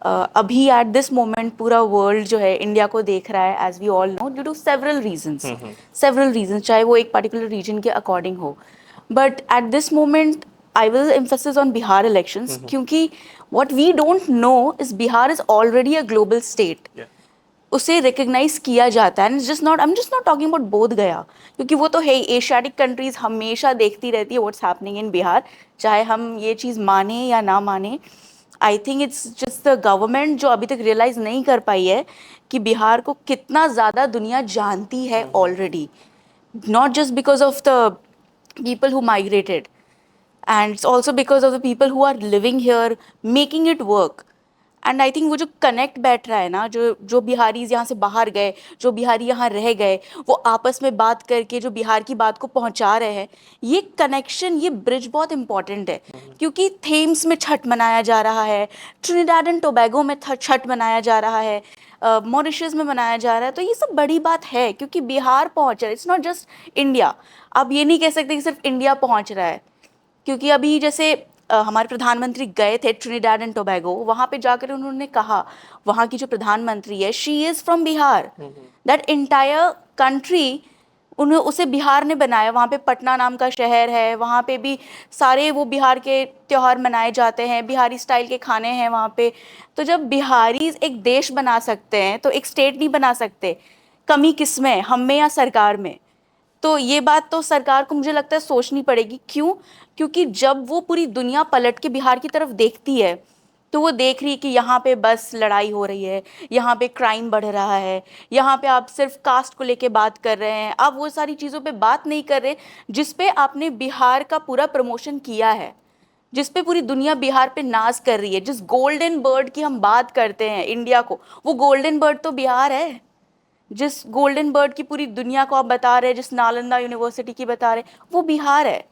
अभी at this moment पूरा world जो है इंडिया को देख रहा है, as we all know, due to several reasons, चाहे वो एक पर्टिकुलर रीजन के अकॉर्डिंग हो. But at this moment I will emphasis on Bihar elections, क्योंकि what we don't know is Bihar is already a global state. Yeah. उसे recognise किया जाता है. Just not, I am just not talking about बोध गया, क्योंकि वो तो है ही. एशियाटिक कंट्रीज हमेशा देखती रहती है व्हाट्स हैपनिंग इन बिहार, चाहे हम ये चीज़ माने या ना माने. आई think it's just the government जो अभी तक रियलाइज नहीं कर पाई है कि बिहार को कितना ज़्यादा दुनिया जानती है already, not just because of the people who migrated, and it's also because of the people who are living here making it work. And I think वो जो कनेक्ट बैठ रहा है ना, जो बिहारीज यहाँ से बाहर गए, जो बिहारी यहाँ रह गए, वो आपस में बात करके जो बिहार की बात को पहुँचा रहे हैं, ये कनेक्शन, ये ब्रिज बहुत इंपॉर्टेंट है. क्योंकि थेम्स में छठ मनाया जा रहा है, ट्रिनिडाड एंड टोबैगो में छठ मनाया जा रहा है, मॉरिशस में मनाया जा रहा है. तो ये सब बड़ी बात है क्योंकि बिहार पहुँच रहा है. It's not just India. आप ये नहीं कह सकते कि सिर्फ इंडिया पहुँच रहा है, क्योंकि अभी जैसे हमारे प्रधानमंत्री गए थे ट्रिनिडाड एंड टोबैगो, वहाँ पे जाकर उन्होंने कहा, वहाँ की जो प्रधानमंत्री है, she is from Bihar. That entire country उन्हें उसे बिहार ने बनाया. वहाँ पे पटना नाम का शहर है, वहाँ पे भी सारे वो बिहार के त्यौहार मनाए जाते हैं, बिहारी स्टाइल के खाने हैं वहाँ पे. तो जब बिहारीज एक देश बना सकते हैं तो एक स्टेट नहीं बना सकते. कमी किस में, हम में या सरकार में? तो ये बात तो सरकार को मुझे लगता है सोचनी पड़ेगी. क्यों? क्योंकि जब वो पूरी दुनिया पलट के बिहार की तरफ देखती है तो वो देख रही है कि यहाँ पे बस लड़ाई हो रही है, यहाँ पे क्राइम बढ़ रहा है, यहाँ पे आप सिर्फ कास्ट को लेके बात कर रहे हैं, आप वो सारी चीज़ों पे बात नहीं कर रहे जिस पे आपने बिहार का पूरा प्रमोशन किया है, जिस पे पूरी दुनिया बिहार पे नाज कर रही है. जिस गोल्डन बर्ड की हम बात करते हैं इंडिया को, वो गोल्डन बर्ड तो बिहार है. जिस गोल्डन बर्ड की पूरी दुनिया को आप बता रहे हैं, जिस नालंदा यूनिवर्सिटी की बता रहे हैं, वो बिहार है.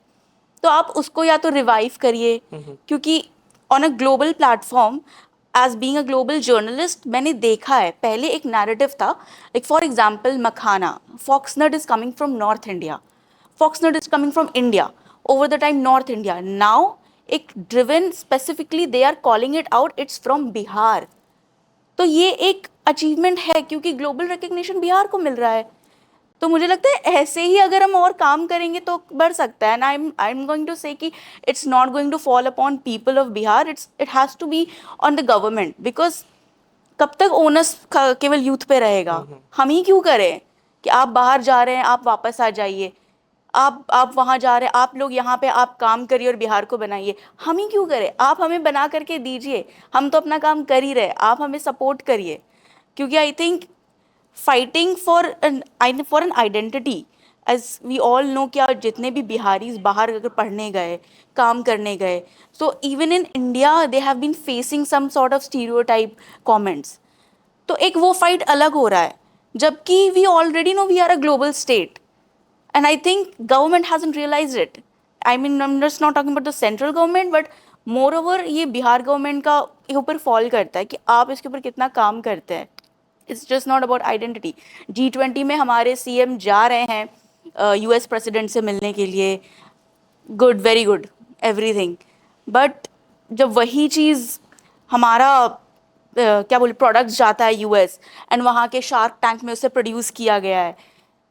तो आप उसको या तो रिवाइव करिए, क्योंकि on a global platform, as being a global journalist, मैंने देखा है पहले एक नैरेटिव था, like for example makhana, foxnut is coming from North India, foxnut is coming from India, over the time North India. Now एक driven specifically they are calling it out, it's from Bihar. तो ये एक अचीवमेंट है क्योंकि global recognition Bihar को मिल रहा है. तो मुझे लगता है ऐसे ही अगर हम और काम करेंगे तो बढ़ सकता है. And I am going to say कि it's not going to fall upon people of Bihar, it has to be on the government. Because कब तक ओनस केवल यूथ पे रहेगा? हम ही क्यों करें कि आप बाहर जा रहे हैं, आप वापस आ जाइए, आप वहाँ जा रहे हैं, आप लोग यहाँ पे आप काम करिए और बिहार को बनाइए. हम ही क्यों करें? आप हमें बना करके दीजिए, हम तो अपना काम कर ही रहे, आप हमें सपोर्ट करिए. क्योंकि I think fighting for an identity, as we all know, क्या जितने भी बिहारीज बाहर अगर पढ़ने गए, काम करने गए, so even in India they have been facing some sort of stereotype comments. तो एक वो फाइट अलग हो रहा है, जबकि we already know we are a global state. And I think government hasn't realised it. I mean, I am just not talking about the central government, but moreover ये Bihar government का ऊपर fall करता है कि आप इसके ऊपर कितना काम करते हैं. It's just not about identity. G20 में हमारे सीएम जा रहे हैं यूएस प्रेसिडेंट से मिलने के लिए, good, very good, everything. But जब वही चीज़ हमारा क्या बोले प्रोडक्ट्स जाता है यूएस, एंड वहाँ के शार्क टैंक में उसे प्रोड्यूस किया गया है,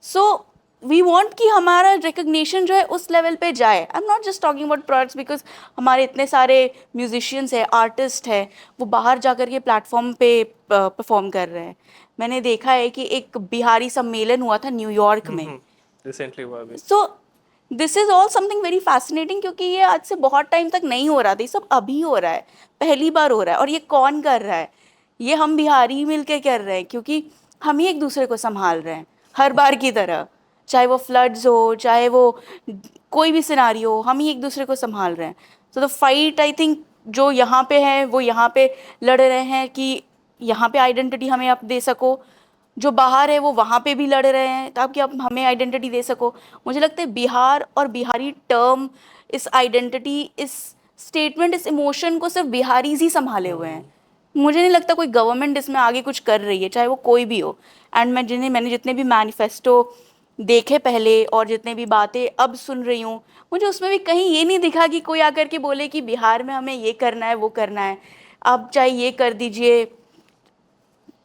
सो वी वांट कि हमारा रिकग्निशन जो है उस लेवल पे जाए. I am not just talking about products, because हमारे इतने सारे म्यूजिशियंस हैं, आर्टिस्ट हैं, वो बाहर जाकर के प्लेटफॉर्म पे परफॉर्म कर रहे हैं. मैंने देखा है कि एक बिहारी सम्मेलन हुआ था न्यूयॉर्क में. रिसेंटली हुआ अभी. So this is all something very fascinating, क्योंकि ये आज से बहुत टाइम तक नहीं हो रहा था, ये सब अभी हो रहा है, पहली बार हो रहा है. और ये कौन कर रहा है? ये हम बिहारी मिल के कर रहे हैं, क्योंकि हम ही एक दूसरे को संभाल रहे हैं हर बार की तरह. चाहे वो फ्लड्स हो, चाहे वो कोई भी सिनारी हो, हम ही एक दूसरे को संभाल रहे हैं. So the fight, I think, जो यहाँ पे है वो यहाँ पे लड़ रहे हैं कि यहाँ पे आइडेंटिटी हमें आप दे सको, जो बाहर है वो वहाँ पे भी लड़ रहे हैं ताकि आप हमें आइडेंटिटी दे सको. मुझे लगता है बिहार और बिहारी टर्म, इस आइडेंटिटी, इस स्टेटमेंट, इस इमोशन को सिर्फ बिहारीज ही संभाले हुए हैं. मुझे नहीं लगता कोई गवर्नमेंट इसमें आगे कुछ कर रही है, चाहे वो कोई भी हो. एंड मैंने जितने भी मैनिफेस्टो देखे पहले और जितने भी बातें अब सुन रही हूँ, मुझे उसमें भी कहीं ये नहीं दिखा कि कोई आकर के बोले कि बिहार में हमें ये करना है, वो करना है. आप चाहे ये कर दीजिए,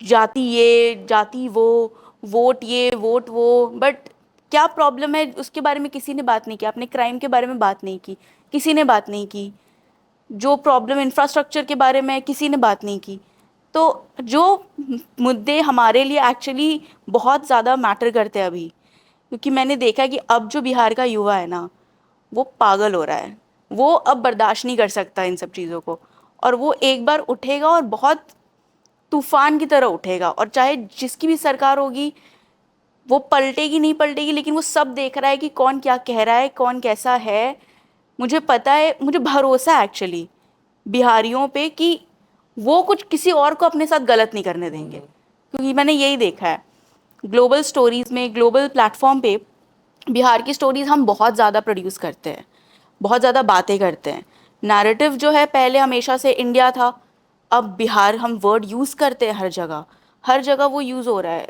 जाति ये जाति वो, वोट ये वोट वो, बट क्या प्रॉब्लम है उसके बारे में किसी ने बात नहीं की। आपने क्राइम के बारे में बात नहीं की, किसी ने बात नहीं की। जो प्रॉब्लम इंफ्रास्ट्रक्चर के बारे में किसी ने बात नहीं की। तो जो मुद्दे हमारे लिए एक्चुअली बहुत ज़्यादा मैटर करते हैं अभी, क्योंकि मैंने देखा है कि अब जो बिहार का युवा है ना, वो पागल हो रहा है। वो अब बर्दाश्त नहीं कर सकता इन सब चीज़ों को, और वो एक बार उठेगा और बहुत तूफान की तरह उठेगा। और चाहे जिसकी भी सरकार होगी, वो पलटेगी नहीं पलटेगी, लेकिन वो सब देख रहा है कि कौन क्या कह रहा है, कौन कैसा है। मुझे पता है, मुझे भरोसा है एक्चुअली बिहारियों पे कि वो कुछ किसी और को अपने साथ गलत नहीं करने देंगे, क्योंकि मैंने यही देखा है ग्लोबल स्टोरीज में, ग्लोबल प्लेटफॉर्म पे बिहार की स्टोरीज हम बहुत ज़्यादा प्रोड्यूस करते हैं, बहुत ज़्यादा बातें करते हैं। नैरेटिव जो है पहले हमेशा से इंडिया था, अब बिहार हम वर्ड यूज़ करते हैं हर जगह, हर जगह वो यूज़ हो रहा है।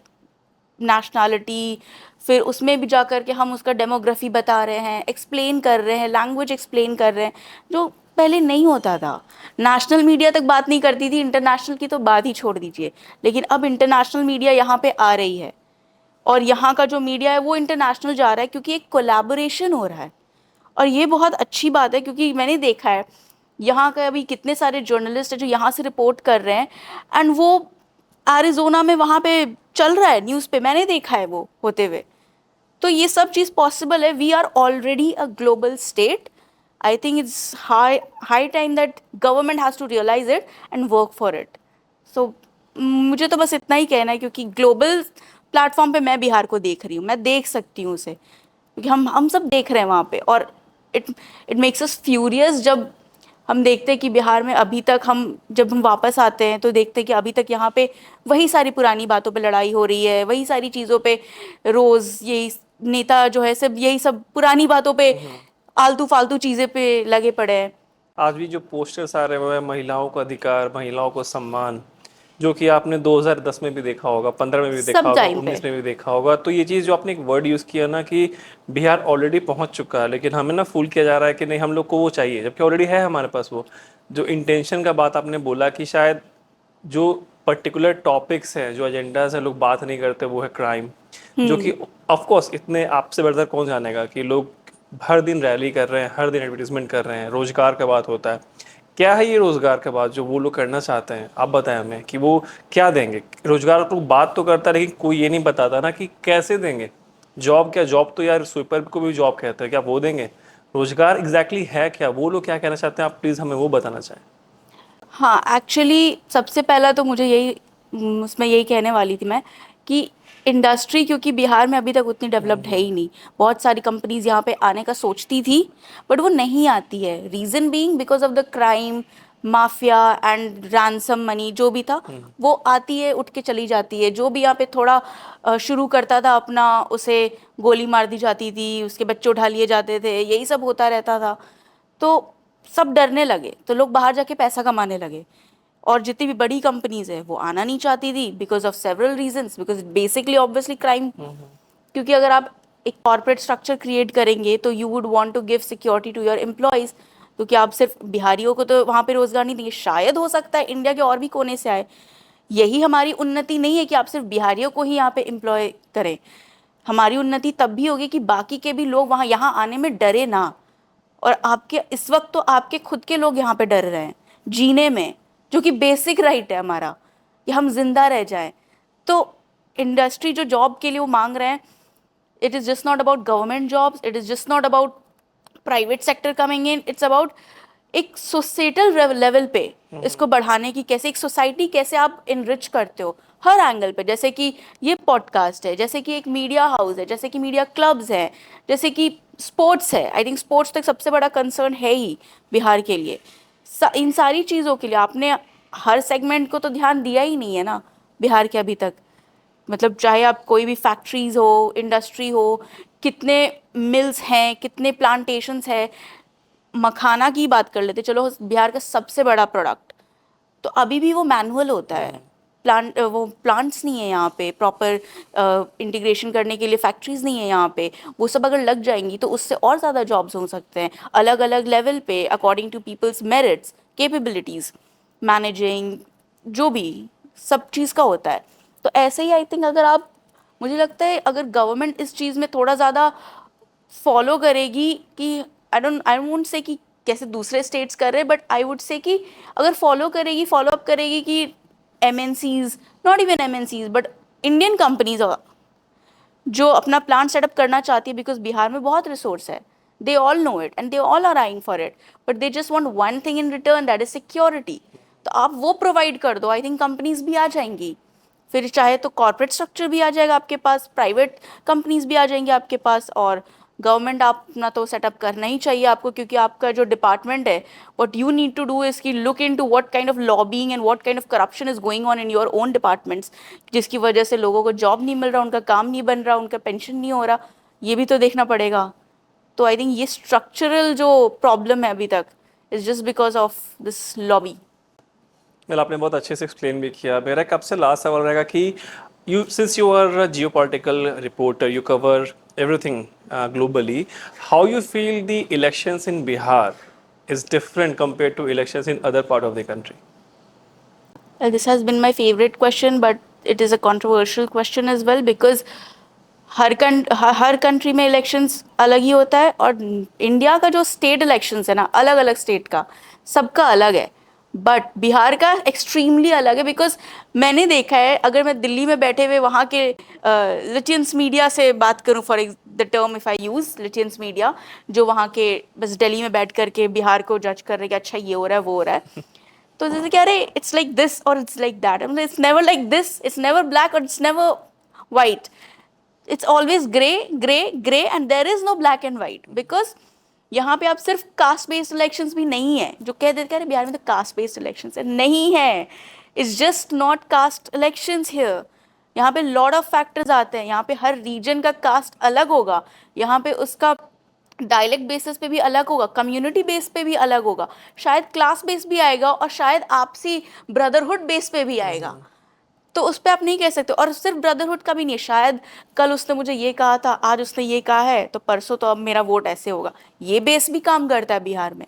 नेशनैलिटी, फिर उसमें भी जा कर के हम उसका डेमोग्राफी बता रहे हैं, एक्सप्लेन कर रहे हैं, लैंग्वेज एक्सप्लेन कर रहे हैं, जो पहले नहीं होता था। नेशनल मीडिया तक बात नहीं करती थी, इंटरनेशनल की तो बात ही छोड़ दीजिए। लेकिन अब इंटरनेशनल मीडिया यहाँ पे आ रही है, और यहाँ का जो मीडिया है वो इंटरनेशनल जा रहा है, क्योंकि एक कोलैबोरेशन हो रहा है। और ये बहुत अच्छी बात है, क्योंकि मैंने देखा है यहाँ का अभी कितने सारे जर्नलिस्ट हैं जो यहाँ से रिपोर्ट कर रहे हैं, एंड वो एरिजोना में वहाँ पे चल रहा है न्यूज़ पे, मैंने देखा है वो होते हुए। तो ये सब चीज़ पॉसिबल है। We are already a global state. I think it's high high time that government has to realise it and work for it. So मुझे तो बस इतना ही कहना है, क्योंकि ग्लोबल प्लेटफॉर्म पे मैं बिहार को देख रही हूँ, मैं देख सकती हूँ उसे, क्योंकि हम सब देख रहे हैं वहाँ पे। और it it makes us furious जब हम देखते हैं कि बिहार में अभी तक जब हम वापस आते हैं तो देखते हैं कि अभी तक यहाँ पे वही सारी पुरानी बातों पे लड़ाई हो रही है, वही सारी चीज़ों पे रोज़ यही नेता जो है सब यही सब पुरानी बातों पे आलतू फालतू चीज़ें पे लगे पड़े हैं। आज भी जो पोस्टर्स आ रहे हुए हैं महिलाओं का अधिकार, महिलाओं को सम्मान, जो कि आपने 2010 में भी देखा होगा, 15 में भी देखा सब होगा, टाइम पे 19 में भी देखा होगा। तो ये चीज़ जो आपने एक वर्ड यूज़ किया ना कि बिहार ऑलरेडी पहुंच चुका है, लेकिन हमें ना फूल किया जा रहा है कि नहीं हम लोग को वो चाहिए, जबकि ऑलरेडी है हमारे पास वो। जो इंटेंशन का बात आपने बोला कि शायद जो पर्टिकुलर टॉपिक्स हैं, जो एजेंडाज हैं, लोग बात नहीं करते, वो है क्राइम, जो कि ऑफ कोर्स इतने आपसे बढ़कर कौन जानेगा कि लोग हर दिन रैली कर रहे हैं, हर दिन एडवर्टीजमेंट कर रहे हैं, रोजगार का बात होता है। क्या है ये रोजगार का बात जो वो लोग करना चाहते हैं? आप बताएं हमें कि वो क्या देंगे। रोजगार तो बात तो करता है, लेकिन कोई ये नहीं बताता ना कि कैसे देंगे। जॉब क्या, जॉब तो यार स्वीपर को भी जॉब कहते हैं, क्या वो देंगे? रोजगार एग्जैक्टली है क्या, वो लोग क्या कहना चाहते हैं, आप प्लीज़ हमें वो बताना चाहें। हाँ, एक्चुअली सबसे पहला तो मुझे यही उसमें यही कहने वाली थी मैं कि इंडस्ट्री, क्योंकि बिहार में अभी तक उतनी डेवलप्ड है ही नहीं। बहुत सारी कंपनीज यहाँ पे आने का सोचती थी, बट वो नहीं आती है। Reason being because of the crime, mafia and ransom money जो भी था, वो आती है उठ के चली जाती है। जो भी यहाँ पे थोड़ा शुरू करता था अपना, उसे गोली मार दी जाती थी, उसके बच्चे उठा लिए जाते थे, यही सब होता रहता था। तो सब डरने लगे, तो लोग बाहर जाके पैसा कमाने लगे। और जितनी भी बड़ी कंपनीज है वो आना नहीं चाहती थी because of several reasons, because basically obviously crime. क्योंकि अगर आप एक कॉर्पोरेट स्ट्रक्चर क्रिएट करेंगे तो you would want to give security to your employees, क्योंकि आप सिर्फ बिहारियों को तो वहाँ पे रोजगार नहीं देंगे, शायद हो सकता है इंडिया के और भी कोने से आए। यही हमारी उन्नति नहीं है कि आप सिर्फ बिहारियों को ही यहाँ पे एम्प्लॉय करें। हमारी उन्नति तब भी होगी कि बाकी के भी लोग वहाँ यहाँ आने में डरे ना। और आपके इस वक्त तो आपके खुद के लोग यहाँ पे डर रहे हैं जीने में, जो कि बेसिक राइट है हमारा कि हम जिंदा रह जाएं। तो इंडस्ट्री जो जॉब के लिए वो मांग रहे हैं, it is just not about government jobs, it is just not about private sector coming in, it's about एक सोसाइटल लेवल पे इसको बढ़ाने की, कैसे एक सोसाइटी कैसे आप इनरिच करते हो हर एंगल पे। जैसे कि ये पॉडकास्ट है, जैसे कि एक मीडिया हाउस है, जैसे कि मीडिया क्लब्स हैं, जैसे कि स्पोर्ट्स है। आई थिंक स्पोर्ट्स तो एक सबसे बड़ा कंसर्न है ही बिहार के लिए। इन सारी चीज़ों के लिए आपने हर सेगमेंट को तो ध्यान दिया ही नहीं है ना बिहार के अभी तक। मतलब चाहे आप कोई भी फैक्ट्रीज हो, इंडस्ट्री हो, कितने मिल्स हैं, कितने प्लांटेशंस है। मखाना की बात कर लेते, चलो बिहार का सबसे बड़ा प्रोडक्ट, तो अभी भी वो मैनुअल होता है। वो प्लांट्स नहीं है यहाँ पे प्रॉपर इंटीग्रेशन करने के लिए, फैक्ट्रीज नहीं है यहाँ पे। वो सब अगर लग जाएंगी तो उससे और ज़्यादा जॉब्स हो सकते हैं अलग अलग लेवल पे, according to people's merits, capabilities. Managing, जो भी सब चीज़ का होता है। तो ऐसे ही आई थिंक अगर आप, मुझे लगता है अगर गवर्नमेंट इस चीज़ में थोड़ा ज़्यादा फॉलो करेगी कि आई वोंट से कि कैसे दूसरे स्टेट्स कर रहे हैं, बट आई वुड से कि अगर फॉलो करेगी, फॉलो अप करेगी कि MNCs, not even MNCs but Indian companies जो अपना प्लांट सेटअप करना चाहती है, बिकॉज बिहार में बहुत रिसोर्स है, they all know it and they all are eyeing for it, but they just want one thing in return, that is security. तो आप वो प्रोवाइड कर दो, आई थिंक कंपनीज भी आ जाएंगी। फिर चाहे तो कॉर्पोरेट स्ट्रक्चर भी आ जाएगा आपके पास, प्राइवेट कंपनीज भी आ जाएंगी आपके पास, और गवर्नमेंट अपना तो सेटअप करना ही चाहिए आपको, क्योंकि आपका जो डिपार्टमेंट है, what you need to do is की look into what kind of lobbying and what kind of corruption is going on in your own departments, जिसकी वजह से लोगों को जॉब नहीं मिल रहा, उनका काम नहीं बन रहा, उनका पेंशन नहीं हो रहा, ये भी तो देखना पड़ेगा। तो आई थिंक ये स्ट्रक्चरल जो प्रॉब्लम है अभी तक is just because of this lobby. Well आपने बहुत अच्छे से एक्सप्लेन भी किया। मेरा एक आपसे लास्ट सवाल रहेगा कि you since you are geopolitical reporter, you cover everything globally, how you feel the elections in Bihar is different compared to elections in other part of the country? This has been my favorite question, but it is a controversial question as well because her country में elections अलग ही होता है, और India का जो state elections है ना, अलग अलग स्टेट का सबका अलग है, बट बिहार का एक्सट्रीमली अलग है। बिकॉज मैंने देखा है, अगर मैं दिल्ली में बैठे हुए वहाँ के लिटियंस मीडिया से बात करूँ, for the term if I use Lutyens media, जो वहाँ के बस दिल्ली में बैठ करके बिहार को जज कर रहे कि अच्छा ये हो रहा है वो हो रहा है, तो जैसे कह रहे इट्स लाइक दिस और it's like that, it's never like this, it's never black और it's never white, it's always grey grey grey and there is no black and white. Because यहाँ पे आप सिर्फ कास्ट बेस्ड इलेक्शंस भी नहीं है, जो कह देते हैं बिहार में तो कास्ट बेस्ड इलेक्शंस है, नहीं है, it's just not caste elections here. यहाँ पे लॉट ऑफ फैक्टर्स आते हैं, यहाँ पे हर रीजन का कास्ट अलग होगा, यहाँ पे उसका डायलेक्ट बेसिस पे भी अलग होगा, कम्युनिटी बेस पे भी अलग होगा, शायद क्लास बेस भी आएगा, और शायद आपसी ब्रदरहुड बेस पे भी आएगा। तो उस पर आप नहीं कह सकते, और सिर्फ ब्रदरहुड का भी नहीं, शायद कल उसने मुझे ये कहा था, आज उसने ये कहा है, तो परसों तो अब मेरा वोट ऐसे होगा, ये बेस भी काम करता है बिहार में।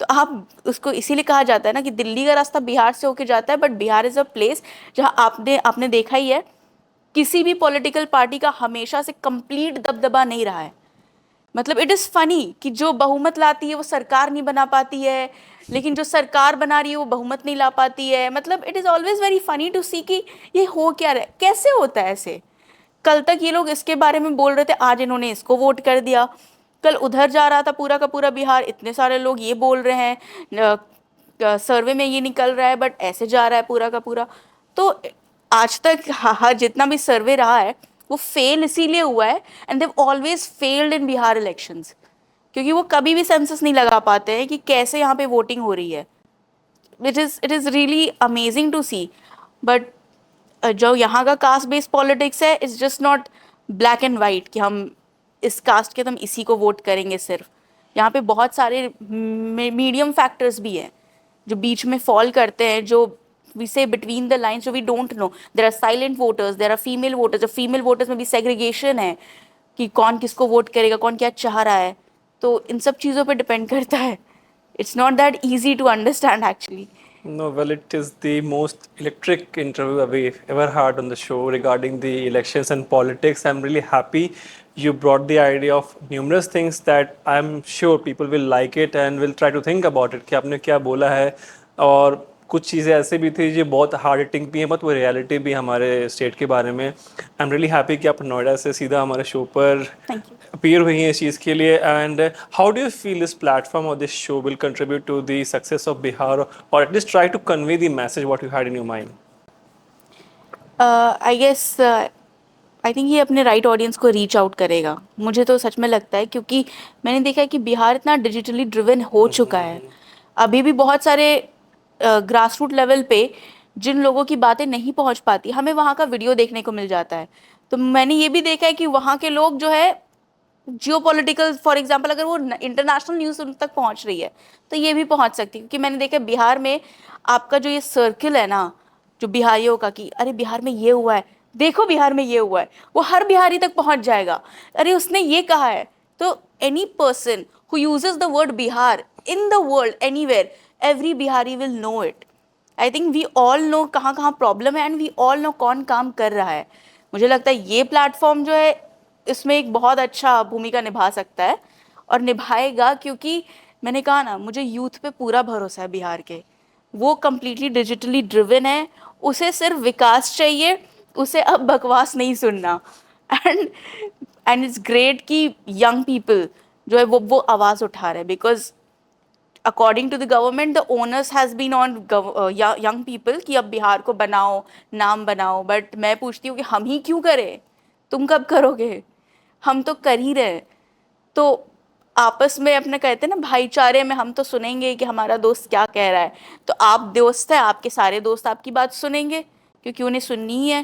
तो आप उसको इसीलिए कहा जाता है ना कि दिल्ली का रास्ता बिहार से होके जाता है, but Bihar is a place जहाँ आपने देखा ही है, किसी भी पॉलिटिकल पार्टी का हमेशा से कंप्लीट दबदबा नहीं रहा है। मतलब इट इज़ फनी कि जो बहुमत लाती है वो सरकार नहीं बना पाती है, लेकिन जो सरकार बना रही है वो बहुमत नहीं ला पाती है। मतलब it is always very funny to see कि ये हो क्या रहा है, कैसे होता है ऐसे। कल तक ये लोग इसके बारे में बोल रहे थे, आज इन्होंने इसको वोट कर दिया, कल उधर जा रहा था पूरा का पूरा बिहार, इतने सारे लोग ये बोल रहे हैं सर्वे में ये निकल रहा है, बट ऐसे जा रहा है पूरा का पूरा। तो आज तक हर जितना भी सर्वे रहा है वो फेल इसीलिए हुआ है, and they've always failed in Bihar elections, क्योंकि वो कभी भी सेंसस नहीं लगा पाते हैं कि कैसे यहाँ पे वोटिंग हो रही है। It is really amazing to see, but जो यहाँ का कास्ट बेस्ड पॉलिटिक्स है, it's just not black and white कि हम इस कास्ट के, तो हम इसी को वोट करेंगे सिर्फ। यहाँ पे बहुत सारे मीडियम फैक्टर्स भी हैं जो बीच में फॉल करते हैं, जो we see between the lines, जो we don't know. There are silent voters, there are female voters, जो फीमेल वोटर्स में भी सेग्रीगेशन है कि कौन किसको वोट करेगा, कौन क्या चाह रहा है। तो इन सब चीज़ों पे डिपेंड करता है। It's not that easy to understand actually. No, well, it is the most electric interview we've ever had on the show regarding the elections and politics. I'm really happy you brought the idea of numerous things that I'm sure people will like it and will try to think about it कि आपने क्या बोला है, और कुछ चीज़ें ऐसे भी थी जो बहुत हार्ड हिटिंग भी हैं, बट वो रियलिटी भी हमारे स्टेट के बारे में। आई एम रियली हैप्पी कि आप नोएडा से सीधा हमारे शो पर अपीयर हुई हैं इस चीज़ के लिए। And how do you feel this platform और this show will contribute to the success of Bihar, और at least try to convey the message what you had in your mind? I guess I think ये अपने right audience को reach out करेगा, मुझे तो सच में लगता है, क्योंकि मैंने देखा है कि बिहार इतना डिजिटली ड्रिवन हो चुका है। अभी भी बहुत सारे ग्रास रूट लेवल पे जिन लोगों की बातें नहीं पहुंच पाती, हमें वहाँ का वीडियो देखने को मिल जाता है। तो मैंने ये भी देखा है कि वहाँ के लोग जो है जियो पॉलिटिकल, फॉर एग्जाम्पल, अगर वो इंटरनेशनल न्यूज़ उन तक पहुँच रही है तो ये भी पहुँच सकती है। क्योंकि मैंने देखा बिहार में आपका जो ये सर्किल है ना, जो बिहारियों का, कि अरे बिहार में ये हुआ है, देखो बिहार में ये हुआ है, वो हर बिहारी तक पहुँच जाएगा। अरे उसने ये कहा है, तो any person who uses the word Bihar in the world anywhere, every Bihari will know it. I think we all know कहाँ कहाँ प्रॉब्लम है, एंड वी ऑल नो कौन काम कर रहा है. मुझे लगता है ये प्लेटफॉर्म जो है इसमें एक बहुत अच्छा भूमिका निभा सकता है और निभाएगा, क्योंकि मैंने कहा ना, मुझे यूथ पे पूरा भरोसा है बिहार के. वो कम्प्लीटली डिजिटली ड्रिवन है, उसे सिर्फ विकास चाहिए, उसे अब बकवास नहीं सुनना. एंड एंड इट्स ग्रेट कि यंग पीपल जो है वो आवाज़ उठा रहे हैं, because according to the government the onus has been on young people कि अब बिहार को बनाओ, नाम बनाओ. बट मैं पूछती हूँ कि हम ही क्यों करें, तुम कब करोगे? हम तो कर ही रहे. तो आपस में अपने कहते हैं ना भाईचारे में, हम तो सुनेंगे कि हमारा दोस्त क्या कह रहा है. तो आप दोस्त है, आपके सारे दोस्त आपकी बात सुनेंगे, क्योंकि उन्हें सुननी ही है.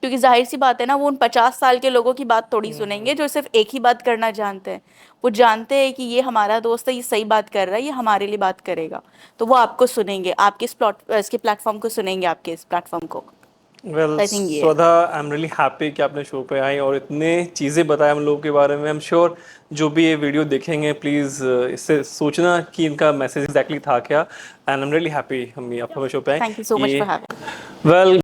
क्योंकि जाहिर सी बात है ना, वो उन 50 साल के लोगों की बात थोड़ी सुनेंगे जो सिर्फ एक ही बात करना जानते हैं. वो जानते हैं कि ये हमारा दोस्त है, ये सही बात कर रहा है, ये हमारे लिए बात करेगा. तो वो आपको सुनेंगे, आपके इसके प्लेटफॉर्म को सुनेंगे, आपके इस प्लेटफॉर्म को. वेल आई थिंक ये है. स्वधा, आई एम रियली हैप्पी कि आपने शो पे आई और इतने चीज़ें बताया हम लोगों के बारे में. आई एम श्योर जो भी ये वीडियो देखेंगे प्लीज़ इससे सोचना कि इनका मैसेज एग्जैक्टली था क्या. And I am really happy हम आपका शो पे आए. थैंक यू सो मच ये फॉर हैविंग. वेल